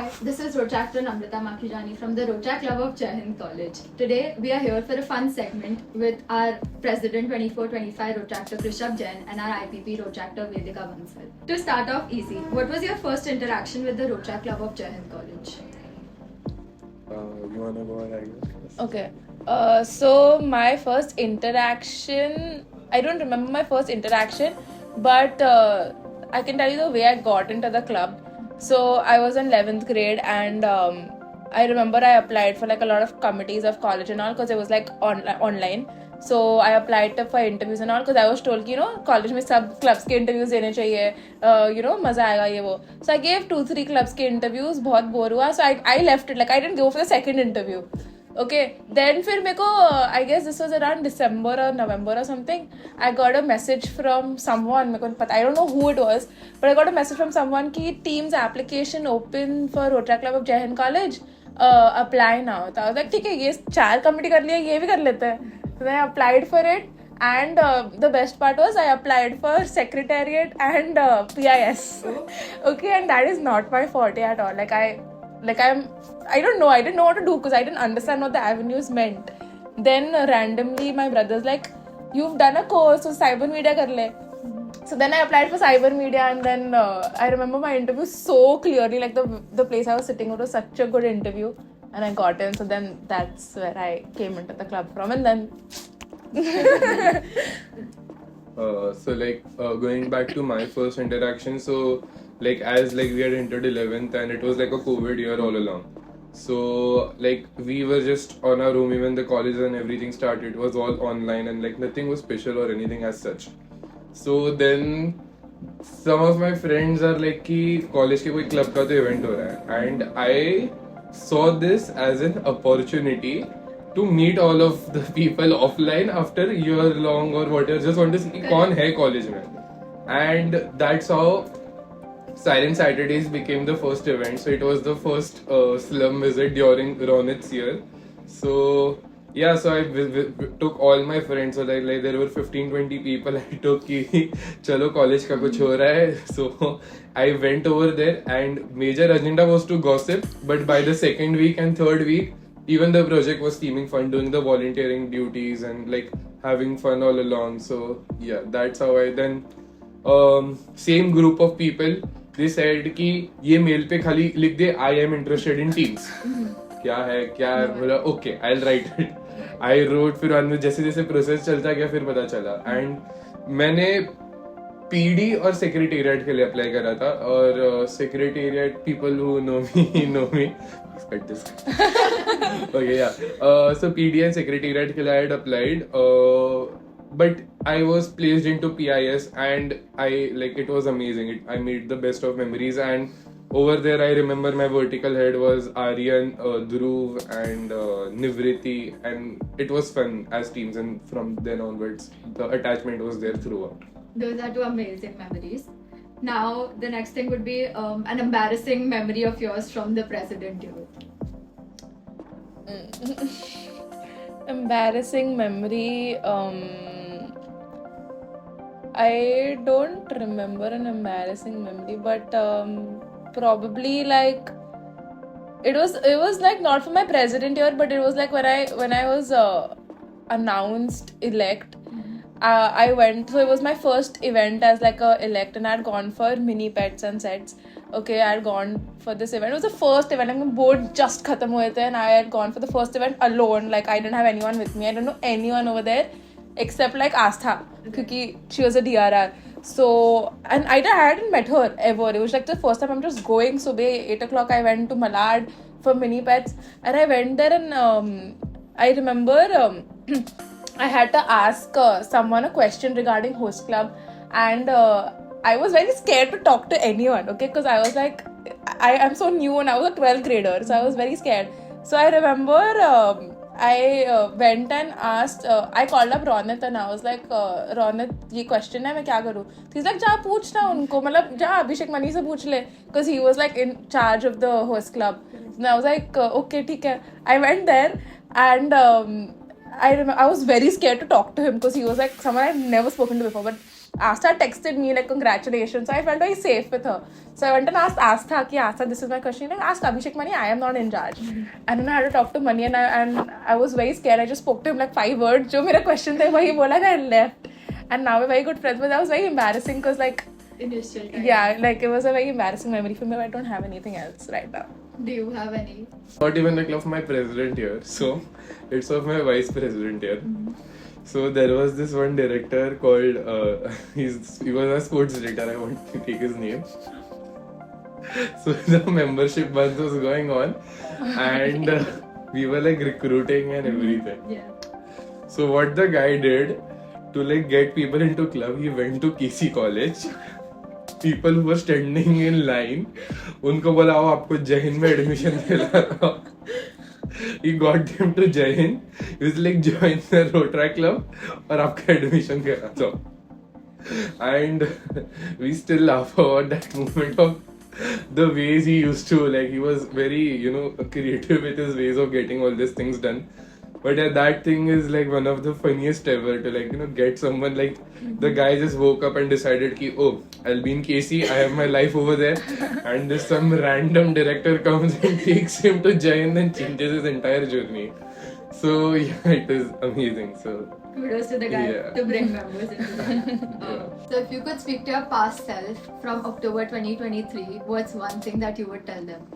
Hi, this is Rochactor Namrata Makhijani from the Rocha Club of Jain College. Today, we are here for a fun segment with our President 24-25 Rochactor Krishab Jain and our IPP Rochactor Vedika Bansal. To start off easy, what was your first interaction with the Rocha Club of Jain College? You wanna go ahead? Okay. So my first interaction, I don't remember my first interaction, but I can tell you the way I got into the club. So I was in 11th grade and I remember I applied for like a lot of committees of college and all because it was like online. So I applied for interviews and all because I was told कि college में सब clubs के interviews देने चाहिए, मजा आएगा ये वो. So I gave 2-3 clubs के interviews, बहुत bore हुआ. So I left it, like I didn't go for the second interview. Okay, then फिर मेरे को I guess this was around December or November or something. I got a message from someone, मेरे को पता, I don't know who it was, but I got a message from someone कि team's application open for Rotary Club of Jain College. Apply now. So I was like ठीक है, ये 4 committee कर लिया, ये भी कर लेते हैं. So then I applied for it, and the best part was I applied for secretariat and PIS. Okay, and that is not my forte at all. I don't know, I didn't know what to do because I didn't understand what the avenues meant. Then randomly my brother's like, you've done a course, so cyber media kar le. So then I applied for cyber media, and then I remember my interview so clearly, like the place I was sitting, it was such a good interview, and I got in. So then that's where I came into the club from, and then Going back to my first interaction, so as we had entered 11th and it was like a COVID year all along. So we were just on our room, even the college and everything started, it was all online and nothing was special or anything as such. So then some of my friends are like कि college के कोई club का तो event हो रहा है, and I saw this as an opportunity to meet all of the people offline after year long or whatever, just want to see कौन है college में. And that's how Silent Saturdays became the first event. So it was the first slum visit during Ronit's year. So yeah, so I took all my friends. So there were 15-20 people. I took कि चलो college का कुछ हो रहा है. So I went over there, and major agenda was to gossip. But by the second week and third week, even the project was seeming fun, doing the volunteering duties and having fun all along. So yeah, that's how I then same group of people, they said कि ये mail पे खाली लिख दे I am interested in teams. क्या है बोला okay, I'll write it. I wrote, फिर बाद में जैसे जैसे प्रोसेस चलता गया फिर पता चला, एंड मैंने पीडी और सेक्रेटेरिएट के लिए अप्लाई करा था. और secretariat, people who know me cut this. Okay, yeah. So PD and secretariat ke liye I had applied, but I was placed into PIS, and it was amazing. I made the best of memories, and over there I remember my vertical head was Aryan, Dhruv and Nivriti, and it was fun as teams, and from then onwards the attachment was there throughout. Those are two amazing memories. Now, the next thing would be an embarrassing memory of yours from the president youth. Embarrassing memory. I don't remember an embarrassing memory, but probably it was not for my president year, but it was when I was announced elect. I went, so it was my first event as a elect, and I had gone for mini pets and sets. Okay, I had gone for this event. It was the first event. My board just khatam hue the, and I had gone for the first event alone. I didn't have anyone with me. I don't know anyone over there except Astha, because she was a DRR. So, and I hadn't met her ever. It was the first time I'm just going. So, 8 o'clock I went to Malad for mini pets, and I went there, and I remember I had to ask someone a question regarding host club, and I was very scared to talk to anyone, okay, because I was I'm so new, and I was a 12th grader, so I was very scared. So I remember I went and asked, I called up Ronit, and I was like, Ronit, ये question है, मैं क्या करूँ? He's like, जा पूछ ना उनको, मतलब जा अभिषेक मनी से पूछ ले, because he was in charge of the host club. And I was like, okay, ठीक है. I went there, and I remember I was very scared to talk to him because he was someone I'd never spoken to before. But Asta texted me like congratulations, so I felt very safe with her. So I went and asked Asta ki Asta, this is my question. Like, ask Abhishek Mani, I am not in charge. And then I had to talk to Mani, and I was very scared. I just spoke to him like 5 words. Jo mera question tha wahi bola, and I left. And now we're very good friends. But that was very embarrassing because like Initial time. yeah, like it was a very embarrassing memory for me. But I don't have anything else right now. Do you have any? Not even like of my president here, so it's of my vice president here. So there was this one director called he was a sports director. I want to take his name. So the membership bunch was going on, and we were like recruiting and everything. Yeah. So what the guy did to like get people into club, he went to KC College. People who were standing in line, उनको बोला आओ आपको जैन में admission दिला. He got them to Jain. He was like join the Rotary Club और आपका admission करा दो. And we still laugh about that moment of the ways he used to, like he was very, you know, creative with his ways of getting all these things done. But yeah, that thing is like one of the funniest ever to like, you know, get someone like the guy just woke up and decided ki, oh, I'll be in KC, I have my life over there, and this some random director comes and takes him to Jain and changes his entire journey. So yeah, it is amazing. So Kudos to the guy Yeah. to bring members into that. So if you could speak to your past self from October 2023, what's one thing that you would tell them?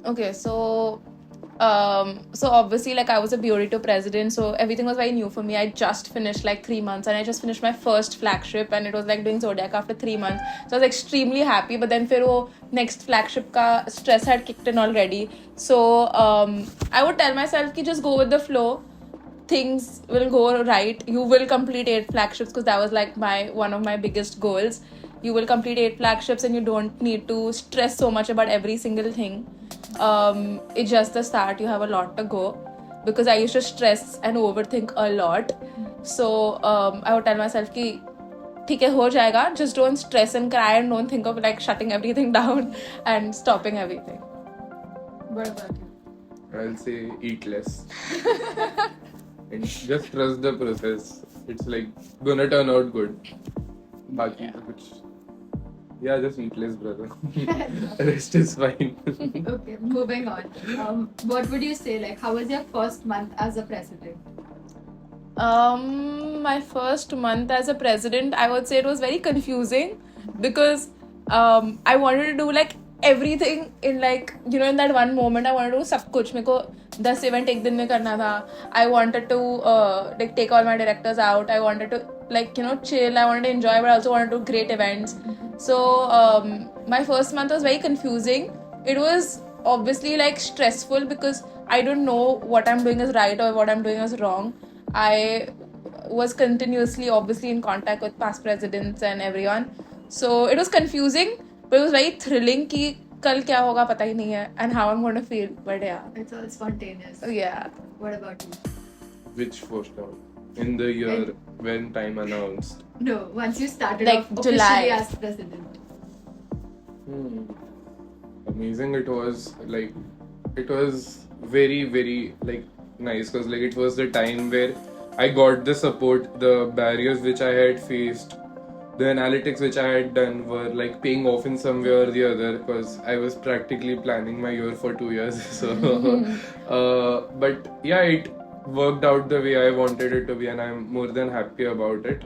Okay, so obviously like I was a Burrito president, so everything was very new for me. I just finished like 3 months, and I just finished my first flagship, and it was like doing Zodiac after 3 months. So I was extremely happy, but then फिर वो next flagship का stress had kicked in already. So I would tell myself कि just go with the flow. Things will go right. You will complete 8 flagships, because that was like one of my biggest goals. You will complete 8 flagships, and you don't need to stress so much about every single thing. It's just the start. You have a lot to go, because I used to stress and overthink a lot. So I would tell myself कि ठीक है हो जाएगा. Just don't stress and cry, and don't think of like shutting everything down and stopping everything. What about you? I'll say eat less. And just trust the process. It's like gonna turn out good. Baki kuch. Yeah, just eat less, brother. Rest is fine. Okay, moving on. What would you say? Like, how was your first month as a president? My first month as a president, I would say it was very confusing, because I wanted to do like everything in like, you know, in that one moment I wanted to do सब कुछ. मेरे को 10 event एक दिन में करना था. I wanted to like take all my directors out. I wanted to like, you know, chill. I wanted to enjoy, but I also wanted to do great events. So my first month was very confusing. It was obviously like stressful, because I don't know what I'm doing is right or what I'm doing is wrong. I was continuously obviously in contact with past presidents and everyone. So it was confusing, but it was very thrilling कि कल क्या होगा पता ही नहीं है, and how I'm going to feel. But yeah. It's all spontaneous. Yeah. What about you? Which first round? In the year when time announced. No, once you started Like off July. officially as president. Amazing. It was like, it was very, very like nice, because like it was the time where I got the support. The barriers which I had faced, the analytics which I had done were like paying off in some way or the other, because I was practically planning my year for 2 years. So but yeah, it worked out the way I wanted it to be, and I'm more than happy about it.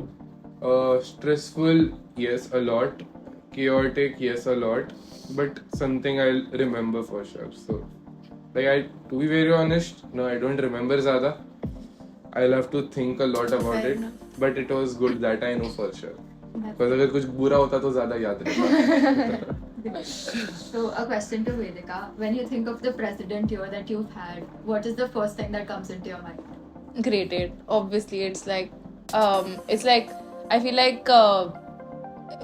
Stressful, yes, a lot. Chaotic, yes, a lot. But something I'll remember for sure. So like, to be very honest, no, I don't remember ज़्यादा. I'll have to think a lot about Fair it. enough. But it was good, that I know for sure. That's Because अगर कुछ बुरा होता तो ज़्यादा याद रहता. So a question to Vedika. When you think of the president year that you've had, what is the first thing that comes into your mind? Graded. Obviously, it's like I feel like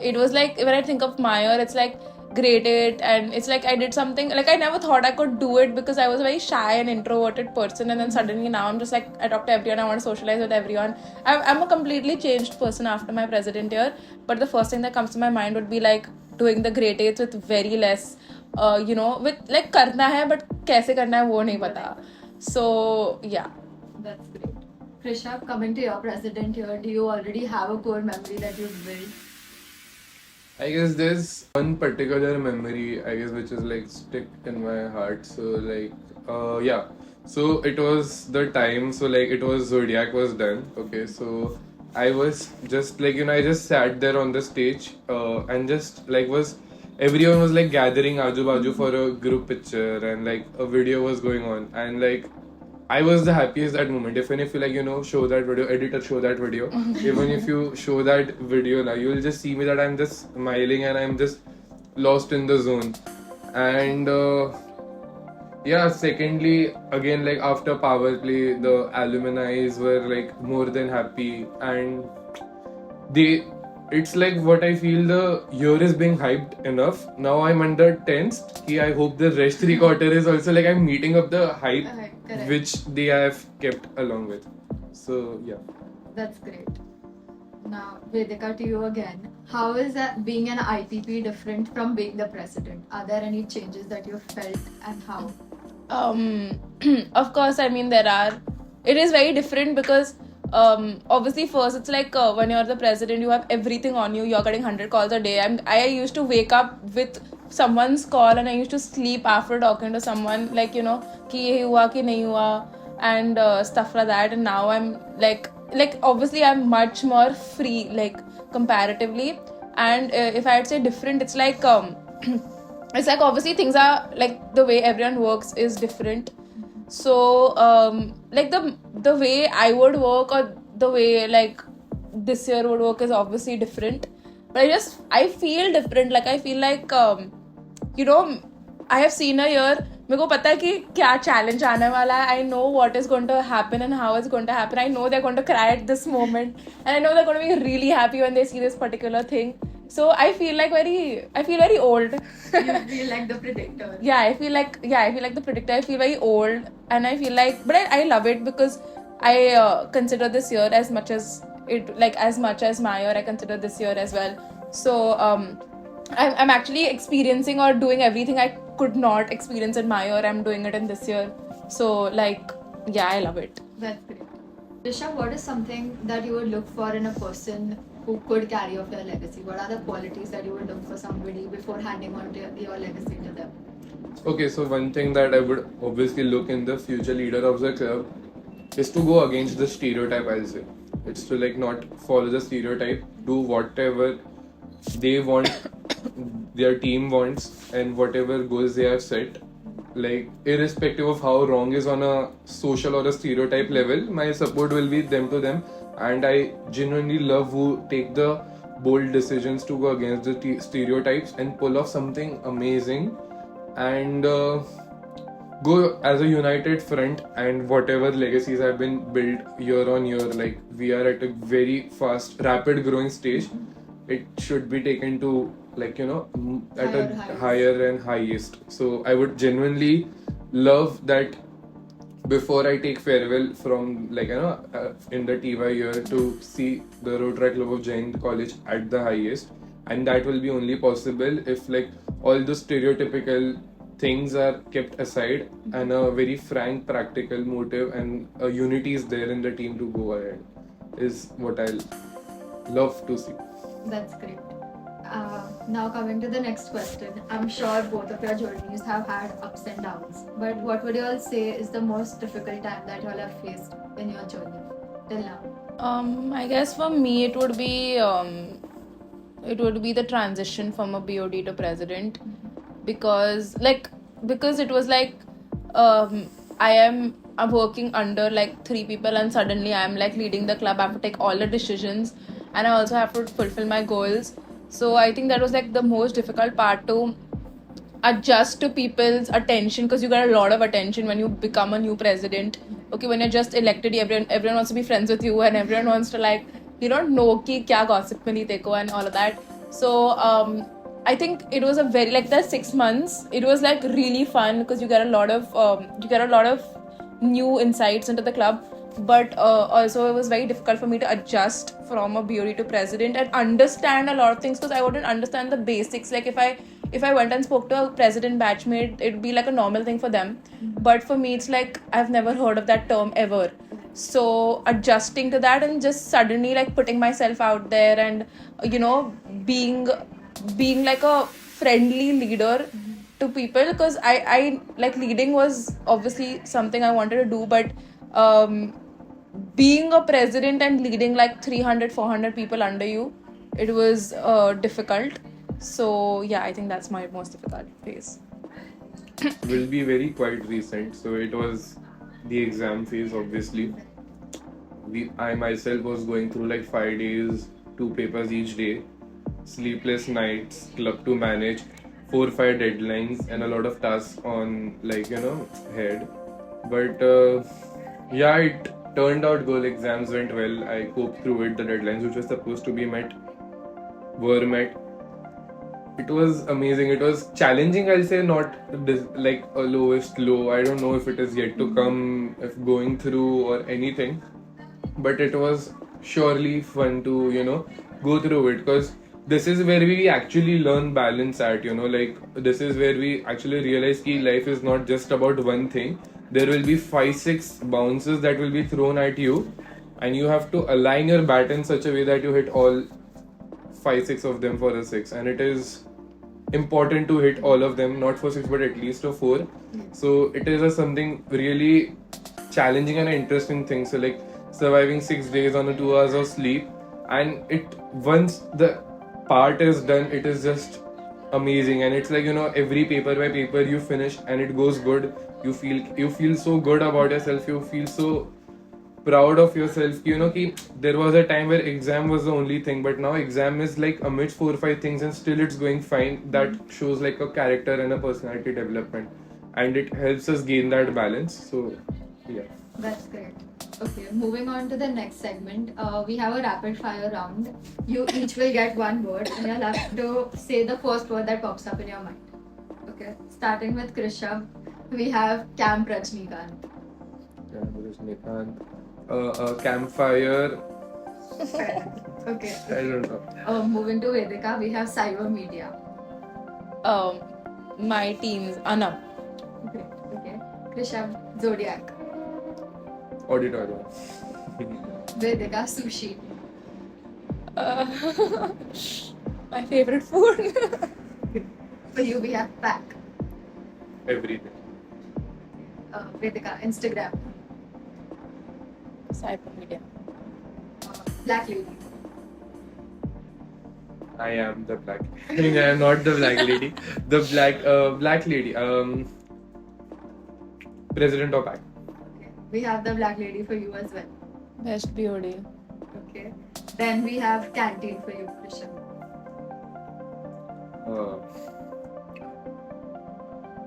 it was like when I think of my year, it's like graded, and it's like I did something like I never thought I could do it, because I was a very shy and introverted person, and then suddenly now I'm just like I talk to everyone, I want to socialize with everyone. I'm a completely changed person after my president year. But the first thing that comes to my mind would be like doing the grades with very less, you know, with like करना है but कैसे करना है वो नहीं पता. So yeah. That's great. Krishab, coming to your president year, do you already have a core memory that you've built? I guess there's one particular memory, I guess, which is like stick in my heart. So like, yeah. So it was the time. So like, it was Zodiac was done. Okay, so I was just like, I just sat there on the stage, and just like was everyone was like gathering aju baju for a group picture, and like a video was going on, and like I was the happiest that moment. Even if you like, show that video, editor show that video. Even if you show that video now, you'll just see me that I'm just smiling and I'm just lost in the zone. And yeah, secondly, again, like after power play, the alumni were like more than happy, and they it's like what I feel the year is being hyped enough. Now I'm under tensed. I hope the rest three quarter is also like I'm meeting up the hype Correct. which they have kept along with. So yeah. That's great. Now, Vedika, to you again. How is that being an IPP different from being the president? Are there any changes that you've felt, and how? Of course, I mean, it is very different because obviously first it's like when you're the president, you have everything on you. You're getting 100 calls a day. I used to wake up with someone's call, and I used to sleep after talking to someone, like, ki ye hua ki nahi hua, and stuff like that. And now I'm like obviously I'm much more free, like, comparatively. And if I'd say different, it's like it's like obviously things are like the way everyone works is different. So like the way I would work, or the way like this year would work, is obviously different. But I feel different. Like I feel like I have seen a year. मेरे को पता है कि क्या challenge आने वाला है. I know what is going to happen and how it's going to happen. I know they're going to cry at this moment, and I know they're going to be really happy when they see this particular thing. So I feel very old. You feel like the predictor. I feel like the predictor. I feel very old, and I feel like, but I love it because I consider this year as much as my year. I consider this year as well. So I'm actually experiencing or doing everything I could not experience in my year. I'm doing it in this year. So like, yeah, I love it. That's great. Krishab, what is something that you would look for in a person who could carry off your legacy? What are the qualities that you would look for somebody before handing on your legacy to them? Okay, so one thing that I would obviously look in the future leader of the club is to go against the stereotype, I'll say. It's to like not follow the stereotype, do whatever they want, their team wants, and whatever goals they have set. Like, irrespective of how wrong is on a social or a stereotype level, my support will be them to them. And I genuinely love who take the bold decisions to go against the stereotypes and pull off something amazing, and go as a united front. And whatever legacies have been built year on year, like we are at a very fast rapid growing stage, it should be taken to like at a higher and highest. So I would genuinely love that before I take farewell from like in the TY year, to see the Rotary Club of Jain College at the highest. And that will be only possible if like all the stereotypical things are kept aside, and a very frank practical motive and a unity is there in the team to go ahead, is what I'll love to see. That's great. Now coming to the next question. I'm sure both of your journeys have had ups and downs. But what would you all say is the most difficult time that you all have faced in your journey till now? I guess for me it would be the transition from a BOD to president, because it was like I'm working under like 3 people, and suddenly I'm like leading the club. I have to take all the decisions, and I also have to fulfill my goals. So I think that was like the most difficult part, to adjust to people's attention, because you get a lot of attention when you become a new president. Okay, when you're just elected, everyone wants to be friends with you, and everyone wants to like, know ki kya gossip mili teko and all of that. So I think it was a very like the 6 months. It was like really fun because you get a lot of new insights into the club. But also it was very difficult for me to adjust from a BOD to president and understand a lot of things, because I wouldn't understand the basics. Like if I went and spoke to a president batchmate, it'd be like a normal thing for them. But for me, it's like I've never heard of that term ever. So adjusting to that, and just suddenly like putting myself out there, and being being like a friendly leader to people, because I like leading was obviously something I wanted to do, but being a president and leading like 300-400 people under you, it was difficult. So yeah, I think that's my most difficult phase. Will be very quite recent. So it was the exam phase, obviously. I myself was going through like 5 days, 2 papers each day, sleepless nights, club to manage, 4 5 deadlines, and a lot of tasks on head. But yeah, it turned out good. Exams went well. I coped through it. The deadlines which were supposed to be met were met. It was amazing. It was challenging. I'll say not like a lowest low. I don't know if it is yet to come, if going through or anything, but it was surely fun to go through it, because this is where we actually learn balance at, like this is where we actually realize that life is not just about one thing. There will be 5 6 bounces that will be thrown at you, and you have to align your bat in such a way that you hit all 5 6 of them for a 6, and it is important to hit all of them, not for 6 but at least a 4. So it is something really challenging and interesting thing. So like surviving 6 days on a 2 hours of sleep, and it once the part is done, it is just amazing. And it's like every paper by paper you finish and it goes good, you feel so good about yourself, you feel so proud of yourself. Ki there was a time where exam was the only thing, but now exam is like amidst 4 5 things and still it's going fine. That shows like a character and a personality development, and it helps us gain that balance. So yeah, That's great. Okay, moving on to the next segment. We have a rapid fire round. You each will get one word and you'll have to say the first word that pops up in your mind. Okay, starting with Krishab, we have Camp Rajnikant. campfire. Okay. I don't know. Moving to Vedika, we have cyber media. My teens, Anna. Okay. Krishab, Zodiac. Auditorium. Vedika, sushi. My favorite food. For you, we have pack. Everything. Vedika, Instagram. Cyber media. Black lady. I am the black. I am not the black lady. The black lady. President of PAC. Okay. We have the black lady for you as well. Best BOD. Okay. Then we have canteen for you, Krishab.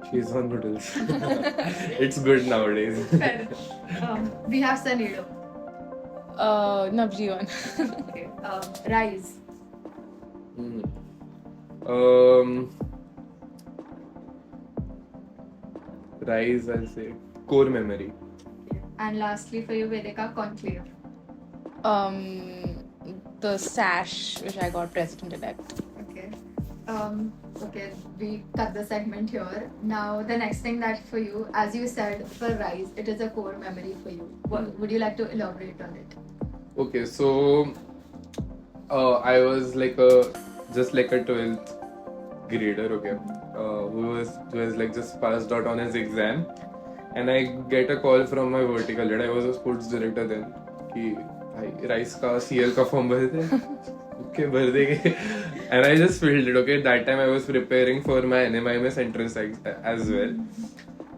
Cheese on noodles. It's good nowadays. We have Sanido. Navjeevan. Okay. Rise. Rise, I'll say. Core memory. Okay. And lastly for you, Vedika, Conclave. The sash which I got president-elect. Okay. Okay, we cut the segment here. Now the next thing that for you, as you said, for Rise, it is a core memory for you. What would you like to elaborate on it? Okay, so I was like just like a 12th grader, okay, who was like just passed out on his exam, and I get a call from my vertical lead. I was a sports director then. Ki bhai Rise ka CL ka form bhar de. Okay, bhar denge. And I just filled it. Okay, that time I was preparing for my NMIMS entrance as well.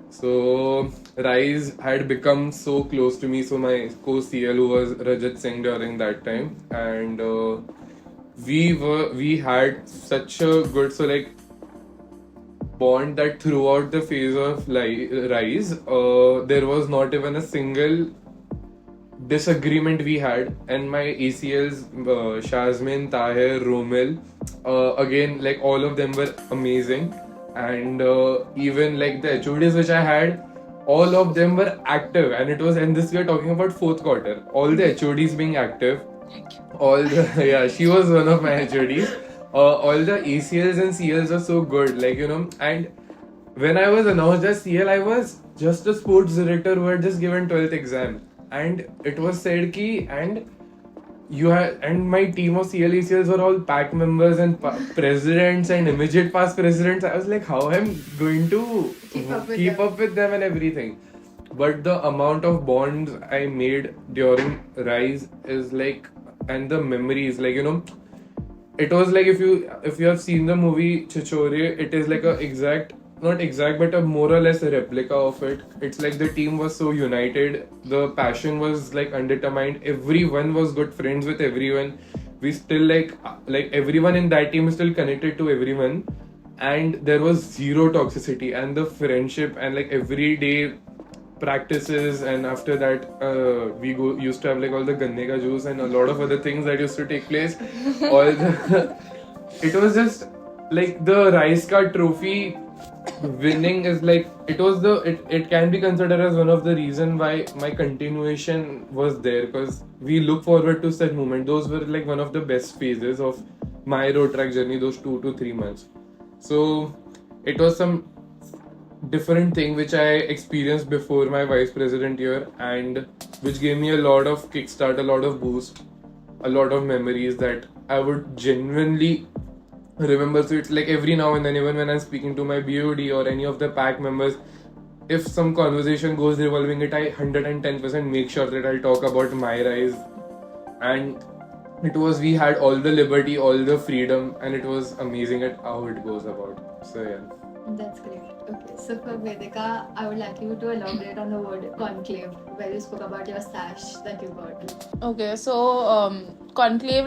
So Rise had become so close to me. So my co-CL, who was Rajat Singh during that time, and we had such a good bond that throughout the phase of Rise, there was not even a single disagreement we had. And my ACLs, Shazmin, Tahir, Romil, again, like all of them were amazing. And even like the HODs which I had, all of them were active. And this we are talking about 4th quarter. All the HODs being active. Thank you. All the yeah, she was one of my HODs. All the ACLs and CLs are so good, and when I was announced as CL, I was just a sports director who had just given 12th exam, and it was said ki, and you had, and my team of CLECLs were all pack members and presidents and immediate past presidents. I was like, how am I going to keep up with them and everything? But the amount of bonds I made during Rise is like, and the memories, like, it was like, if you have seen the movie Chichore, it is like a exact, not exact, but a more or less a replica of it. It's like the team was so united, the passion was like undetermined, everyone was good friends with everyone. We still like everyone in that team is still connected to everyone, and there was zero toxicity, and the friendship and like everyday practices, and after that we used to have like all the ganne ka juice and a lot of other things that used to take place. All the it was just like the Rice Card Trophy winning is like, it can be considered as one of the reason why my continuation was there, because we look forward to such moment. Those were like one of the best phases of my road track journey, those 2 to 3 months. So it was some different thing which I experienced before my vice president year, and which gave me a lot of kickstart, a lot of boost, a lot of memories that I would genuinely remember. So it's like every now and then, even when I'm speaking to my BOD or any of the pack members, if some conversation goes revolving it, I 110% make sure that I'll talk about my rise. And we had all the liberty, all the freedom, and it was amazing at how it goes about. So yeah. That's great. Okay, so for Vedika, I would like you to elaborate on the word conclave, where you spoke about your sash that you got. Okay, so Conclave,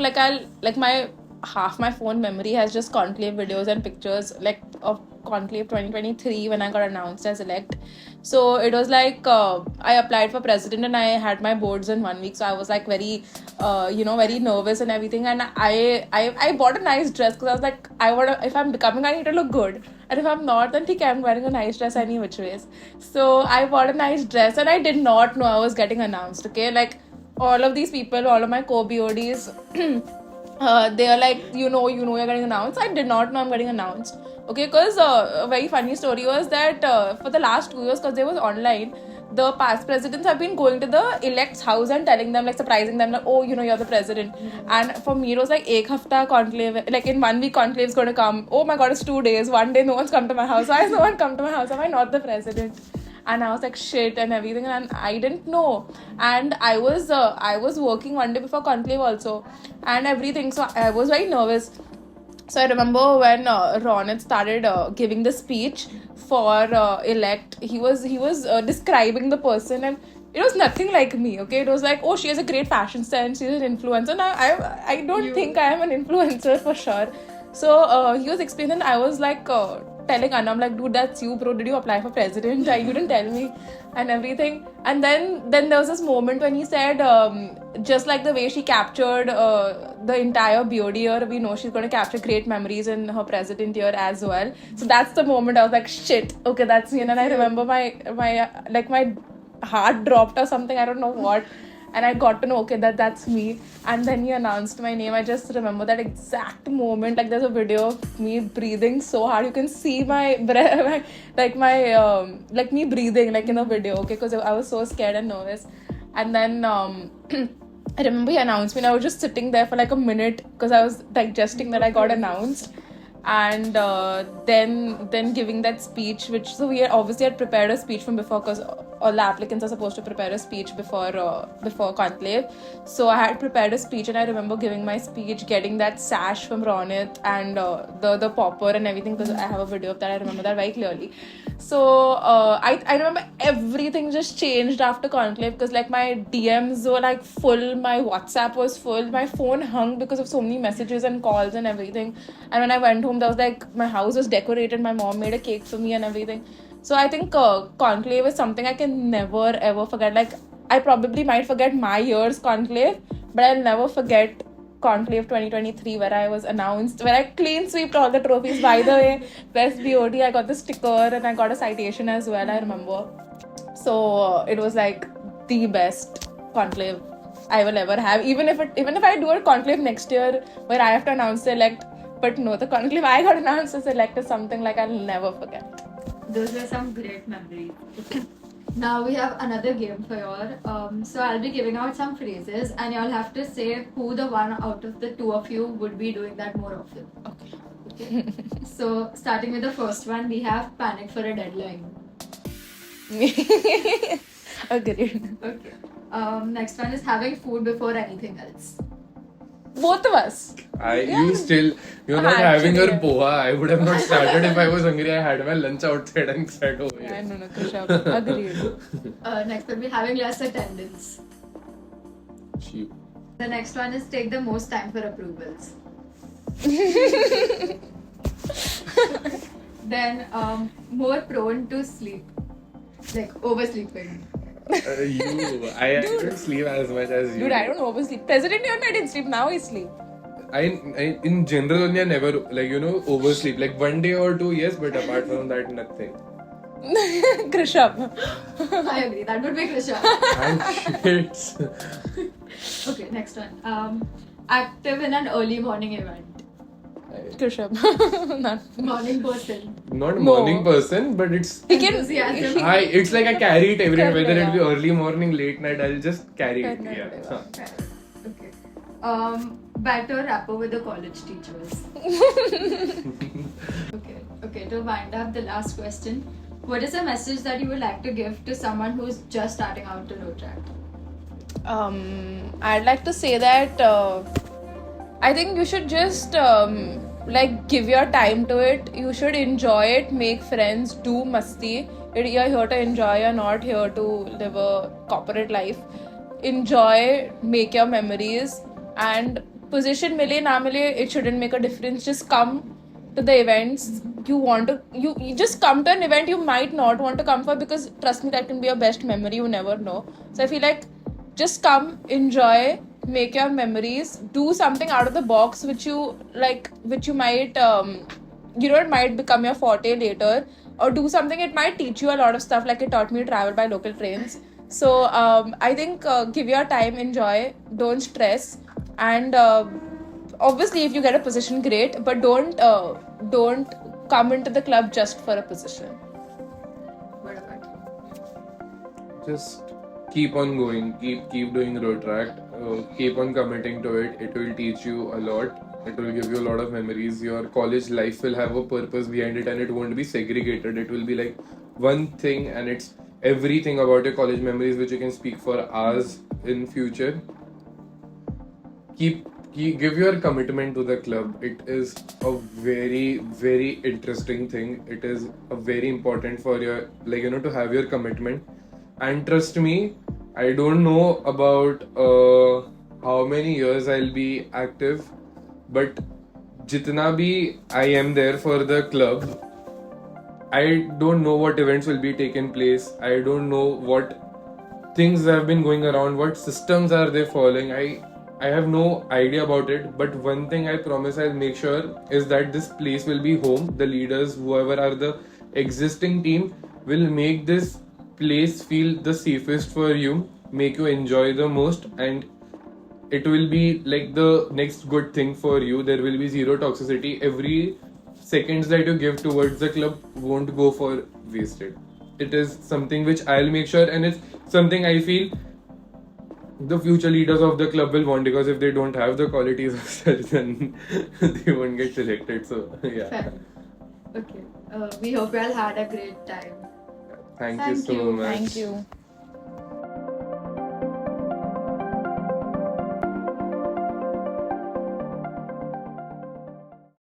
half my phone memory has just Conclave videos and pictures like of Conclave 2023 when I got announced as elect. So it was like I applied for president and I had my boards in 1 week, so I was like very very nervous and everything, and I bought a nice dress because I was like, if I'm becoming, I need to look good, and if I'm not, then okay, I'm wearing a nice dress any which ways. So I bought a nice dress and I did not know I was getting announced. Okay, like all of these people, all of my co-BODs they are like, you're getting announced. I did not know I'm getting announced. Okay, because a very funny story was that for the last 2 years, because they was online, the past presidents have been going to the elect's house and telling them, like surprising them, like, oh, you're the president. And for me, it was like ek hafta conclave, like in 1 week conclave is going to come. Oh my god, it's 2 days. One day no one's come to my house. Why has no one come to my house? Am I not the president? And I was like, shit and everything, and I didn't know. And I was working one day before conclave also and everything, so I was very nervous. So I remember when Ronit started giving the speech for elect, he was describing the person, and it was nothing like me. Okay, it was like, oh, she has a great fashion sense, she's an influencer. Now I don't think I am an influencer for sure. So he was explaining, and I was like telling Anna, I'm like, dude, that's you, bro. Did you apply for president? You didn't tell me, and everything. And then there was this moment when he said, just like the way she captured the entire BOD year, we know she's going to capture great memories in her president year as well. So that's the moment I was like, shit, okay, that's me. And I remember my heart dropped or something, I don't know what. And I got to know, okay, that's me. And then he announced my name. I just remember that exact moment. Like, there's a video of me breathing so hard. You can see my breath, like me breathing, like in the video, okay? Because I was so scared and nervous. And then I remember he announced me, and I was just sitting there for like a minute because I was digesting that I got announced. And then giving that speech, which, so we had prepared a speech from before, because all the applicants are supposed to prepare a speech before conclave. So I had prepared a speech, and I remember giving my speech, getting that sash from Ronit and the popper and everything, because I have a video of that. I remember that very clearly. So I remember everything just changed after conclave, because like my DMs were like full, my WhatsApp was full, my phone hung because of so many messages and calls and everything. And when I went home, there was like, my house was decorated, my mom made a cake for me and everything. So I think conclave is something I can never ever forget. Like, I probably might forget my year's conclave, but I'll never forget Conclave 2023, where I was announced, where I clean sweeped all the trophies. By the way, best BOD, I got the sticker and I got a citation as well, I remember. So it was like the best conclave I will ever have. Even if I do a conclave next year where I have to announce the elect, but no, the conclave I got announced as elect is something like I'll never forget. Those were some great memories. Now we have another game for y'all. So I'll be giving out some phrases, and y'all have to say who the one out of the two of you would be doing that more often. Okay. Okay. So starting with the first one, we have panic for a deadline. Agreed. Okay. Next one is having food before anything else. Both of us. You're not having your poha. I would have not started if I was hungry. I had my lunch outside and sat over here. I know, Krishab. Agreed. Next one, be having less attendance. Cheap. The next one is take the most time for approvals. Then more prone to sleep, like oversleeping. I don't sleep as much as you. Dude, I don't oversleep. President even I didn't sleep. Now I sleep. I in general only I never oversleep. Like 1 day or 2, yes, but apart from that, nothing. Krishab. I agree. That would be Krishab. Shit. Okay, next one. Active in an early morning event. Krishab. Morning person. Not No. morning person, but it's Enthusiasm. it's like I carry it everywhere. Correct, Whether it be yeah. early morning, late night, I'll just carry it. Correct, Yeah. yeah. Okay. Batter rapper with the college teachers. Okay. To wind up, the last question. What is a message that you would like to give to someone who's just starting out to Rotaract? I'd like to say that I think you should just give your time to it. You should enjoy it, make friends, do masti. You're here to enjoy, you're not here to live a corporate life. Enjoy, make your memories, and position mile na mile, it shouldn't make a difference. Just come to the events you just come to an event you might not want to come for, because trust me, that can be your best memory. You never know. So I feel like just come, enjoy, make your memories, do something out of the box which you might it might become your forte later, or do something, it might teach you a lot of stuff, like it taught me to travel by local trains. So I think give your time, enjoy, don't stress, and obviously if you get a position, great, but don't come into the club just for a position. What about you? Just keep on going, keep doing Rotaract, keep on committing to it. It will teach you a lot. It will give you a lot of memories. Your college life will have a purpose behind it, and it won't be segregated. It will be like one thing, and it's everything about your college memories which you can speak for hours in future. Give your commitment to the club. It is a very, very interesting thing. It is a very important for your to have your commitment. And trust me, I don't know about how many years I'll be active, but jitna bhi I am there for the club, I don't know what events will be taking place. I don't know what things have been going around, what systems are they following. I have no idea about it, but one thing I promise I'll make sure is that this place will be home. The leaders, whoever are the existing team, will make this place feel the safest for you, make you enjoy the most, and it will be like the next good thing for you. There will be zero toxicity. Every seconds that you give towards the club won't go for wasted. It is something which I'll make sure, and it's something I feel the future leaders of the club will want, because if they don't have the qualities of such, then they won't get selected. So yeah. Fair. Okay. We hope you all had a great time. Thank you Thank so you. much. Thank you.